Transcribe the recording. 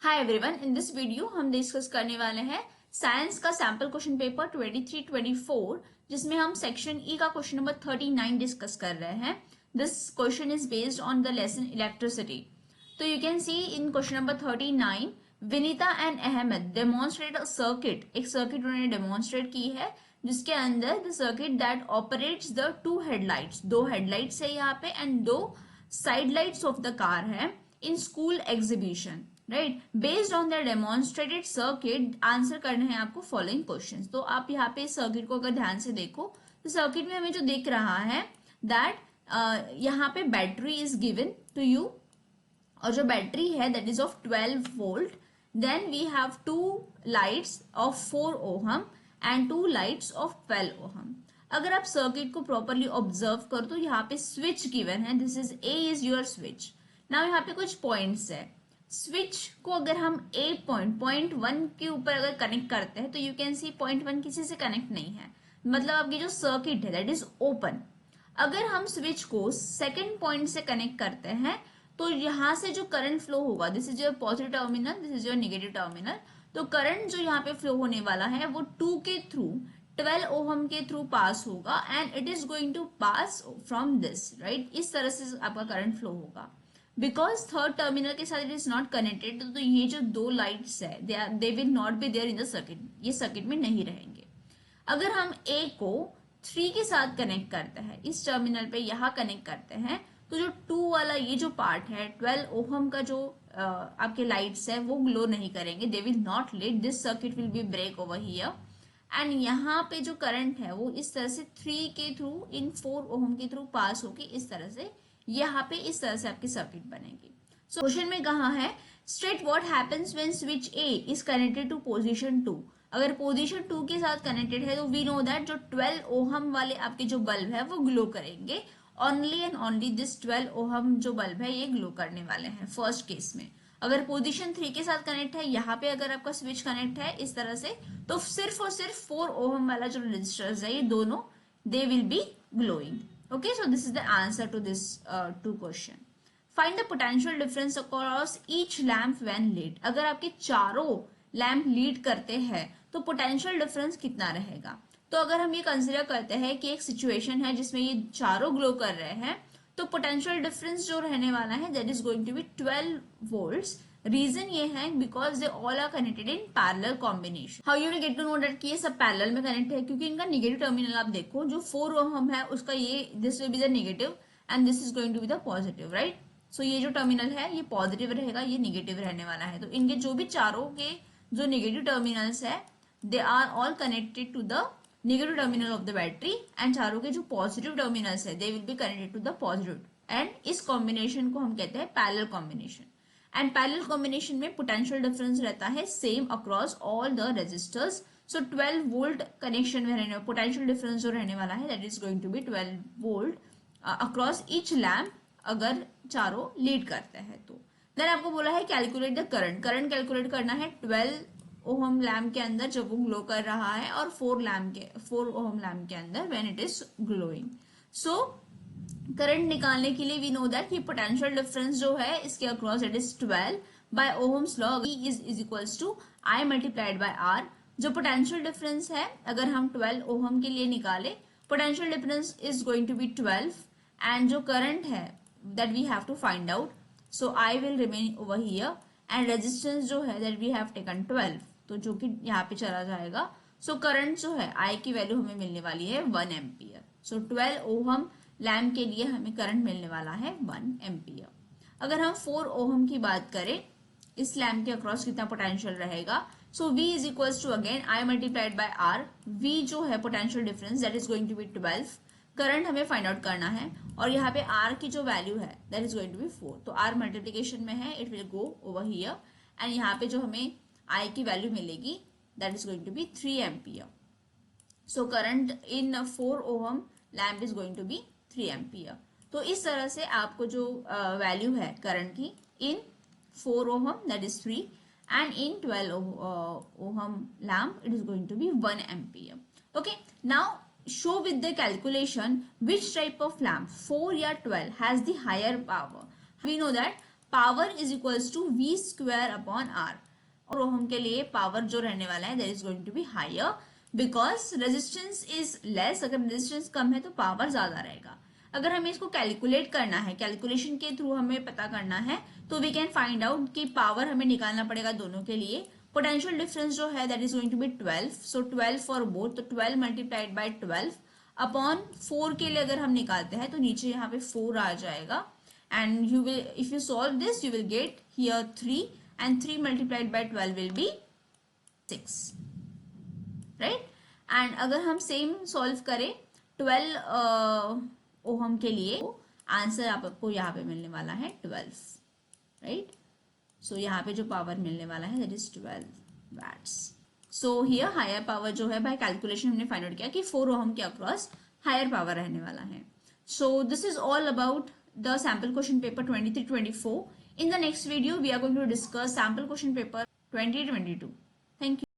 Hi everyone, in this video हम discuss करने वाले हैं साइंस का सैंपल क्वेश्चन पेपर 23-24 जिसमें हम सेक्शन ई का क्वेश्चन नंबर 39 डिस्कस कर रहे हैं. This question is based on the lesson electricity. तो you can see in question number 39 Vinita and Ahmad demonstrate a circuit. एक सर्किट उन्होंने डेमोन्स्ट्रेट की है जिसके अंदर the circuit that operates the two headlights. दो हेडलाइट्स है यहाँ पे एंड दो side lights of the car है in school exhibition. Right, based on the demonstrated circuit answer करने हैं आपको फॉलोइंग क्वेश्चंस. तो आप यहाँ पे सर्किट को अगर ध्यान से देखो तो सर्किट में हमें जो दिख रहा है दैट यहाँ पे battery is given to you और जो बैटरी है that is of 12 volt. Then we have two lights of 4 ohm and two lights of 12 ohm. अगर आप सर्किट को प्रॉपरली ऑब्जर्व करो तो यहाँ पे स्विच गिवन है. This is a is your switch. Now यहाँ पे कुछ पॉइंट्स है. स्विच को अगर हम ए पॉइंट 1 के ऊपर अगर कनेक्ट करते हैं तो यू कैन सी पॉइंट 1 किसी से कनेक्ट नहीं है, मतलब आपकी जो सर्किट है दैट इज ओपन. अगर हम स्विच को सेकंड पॉइंट से कनेक्ट करते हैं तो यहां से जो करंट फ्लो होगा, this is your positive terminal, this is your negative terminal. तो करंट जो यहाँ पे फ्लो होने वाला है वो 2 के थ्रू 12 ओहम के थ्रू पास होगा and it is going to pass from this. Right, इस तरह से आपका करंट फ्लो होगा. बिकॉज थर्ड टर्मिनल के साथ इट इज नॉट कनेक्टेड तो ये जो दो लाइट्स है they will not be there in the circuit. ये सर्किट में नहीं रहेंगे. अगर हम ए को 3 के साथ कनेक्ट करते हैं, इस टर्मिनल पे यहाँ कनेक्ट करते हैं तो जो 2 वाला ये जो पार्ट है 12 ओहम का जो आपके लाइट्स है वो ग्लो नहीं करेंगे. They will not lead, this circuit will be break over here. And यहाँ पे जो करंट है वो इस तरह से 3 के थ्रू इन 4 ओहम के थ्रू पास होगी. इस तरह से यहाँ पे इस तरह से आपकी सर्किट बनेगी. सो क्वेश्चन में कहा है state what happens when switch A is connected to position 2. अगर पोजीशन 2 के साथ कनेक्टेड है तो वी नो दैट जो 12 ओहम वाले आपके जो बल्ब है वो ग्लो करेंगे. Only and only this 12 ohm जो बल्ब है ये ग्लो करने वाले हैं फर्स्ट केस में. अगर पोजीशन 3 के साथ कनेक्ट है, यहाँ पे अगर आपका स्विच कनेक्ट है इस तरह से तो सिर्फ और सिर्फ 4 ओहम वाला जो रेजिस्टर्स है ये दोनों दे will B glowing. Okay, so this is the answer to this two question. Find the potential difference across each lamp when lit. अगर आपके चारों लैम्प लीड करते हैं तो पोटेंशियल डिफरेंस कितना रहेगा. तो अगर हम ये कंसिडर करते हैं कि एक सिचुएशन है जिसमें ये चारों ग्लो कर रहे हैं तो पोटेंशियल डिफरेंस जो रहने वाला है that is going to be 12 volts. Reason ये है because they all are connected in parallel combination. How you get to know that कि ये सब पैरेलल में कनेक्ट है, क्योंकि इनका नेगेटिव टर्मिनल आप देखो जो 4 ओहम है उसका ये this will be the negative and this is going to be the positive. Right, so ये जो टर्मिनल है ये पॉजिटिव रहेगा, ये नेगेटिव रहने वाला है. तो इनके जो भी चारों के जो नेगेटिव टर्मिनल्स है they are all connected to the negative terminal of the battery and चारों के जो पॉजिटिव टर्मिनल्स है they will be connected to the positive. And इस कॉम्बिनेशन को हम कहते हैं parallel combination. And parallel combination में पोटेंशियल डिफरेंस रहता है same across all the resistors. So 12 volt connection में रहने पोटेंशियल डिफरेंस जो रहने वाला है that is going to be 12 volt across each lamp अगर चारों लीड करते हैं तो. देन आपको बोला है calculate the current. Current calculate करना है 12 ओहम लैम्प के अंदर जब वो ग्लो कर रहा है और 4 ओहम लैम्प के अंदर when it is glowing. So current निकालने के लिए वी नो दैट ये पोटेंशियल डिफरेंस जो है इसके across it is 12 by ohm's law E is equals to I multiplied by R. जो पोटेंशियल डिफरेंस है अगर हम 12 ओहम के लिए निकाले potential difference is going to be 12 and जो करंट है that we have to find out. So I will remain over here and resistance जो है दैट वी हैव टेकन 12 तो जो कि यहाँ पे चला जाएगा. सो करंट जो है I की वैल्यू हमें मिलने वाली है 1 एम्पियर. सो 12 ओहम लैम्प के लिए हमें करंट मिलने वाला है 1 एम्पियर. अगर हम 4 ओहम की बात करें इस लैम्प के अक्रॉस कितना पोटेंशियल रहेगा. So V is equals to again I multiplied by R. V जो है potential difference that is going to be 12. Current हमें फाइंड आउट करना है और यहाँ पे R की जो वैल्यू है that is going to be 4. तो R मल्टीप्लीकेशन में है it will go over here and यहाँ पे जो हमें I की वैल्यू मिलेगी that is going to be 3 ampere. So current in 4 ohm lamp is going to be 3 ampere. तो इस तरह से आपको जो वैल्यू है करंट की in 4 ohm that is 3 and in 12 ohm lamp it is going to be 1 ampere. Okay, now show with the calculation which type of lamp 4 या 12 has the higher power. We know that power is equals to V square upon R. और ohm के लिए power जो रहने वाला है that is going to be higher because resistance is less. अगर resistance कम है तो पावर ज्यादा रहेगा। अगर हमें इसको कैलकुलेट करना है, कैलकुलेशन के थ्रू हमें पता करना है, तो वी कैन फाइंड आउट कि पावर हमें निकालना पड़ेगा दोनों के लिए। पोटेंशियल डिफरेंस जो है that is going to be 12, so 12 for both, तो 12 मल्टीप्लाइड बाय 12 अपॉन 4 के लिए अगर हम निकालते हैं तो नीचे यहाँ पे 4 आ जाएगा। And you will, if you solve this, you will get here 3 and 3 multiplied by 12 will be 6, right? and अगर हम सेम सॉल्व करें 12 ओहम के लिए, आंसर आपको यहाँ पे मिलने वाला है 12, राइट? सो यहाँ पे जो पावर मिलने वाला है that is 12 watts. So here higher power जो है बाय कैलकुलेशन हमने फाइंड आउट किया कि 4 ओहम के अक्रॉस हायर पावर रहने वाला है। So this is all about the sample question paper 23-24. In the next video, we are going to discuss sample question paper 2022. Thank you.